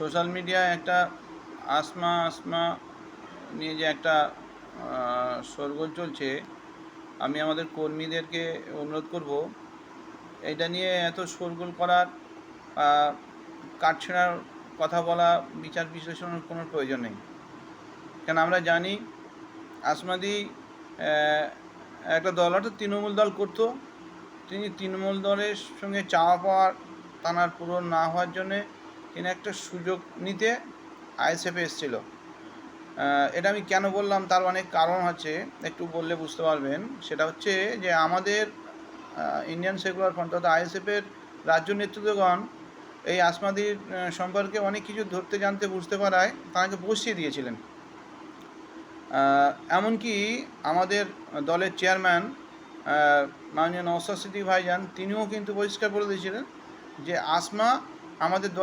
Social মিডিয়ায় একটা আসমা নিয়ে যে একটা শোরগোল চলছে, আমি আমাদের কর্মীদেরকে অনুরোধ করব এটা নিয়ে এত শোরগোল করার, কাটছাড়ার কথা বলা, বিচার বিশ্লেষণের কোনো প্রয়োজন নেই। কেন আমরা জানি আসমাদি একটা দল, অর্থাৎ তৃণমূল দল করতো। তিনি তৃণমূল দলের সঙ্গে চাওয়া পাওয়ার তানার পূরণ না হওয়ার জন্যে তিনি একটা সুযোগ নিতে আইএসএফে এসেছিল। এটা আমি কেন বললাম তার অনেক কারণ আছে, একটু বললে বুঝতে পারবেন। সেটা হচ্ছে যে আমাদের ইন্ডিয়ান সেকুলার ফ্রন্ট অর্থাৎ আইএসএফের রাজ্য নেতৃত্বগণ এই আসমাদির সম্পর্কে অনেক কিছু ধরতে জানতে বুঝতে পারায় তাকে বসিয়ে দিয়েছিলেন। এমনকি আমাদের দলের চেয়ারম্যান মাননীয় নওশাদ সিদ্দিকী ভাইজান, তিনিও কিন্তু পরিষ্কার বলে দিয়েছিলেন যে আসমা আমাদের দলের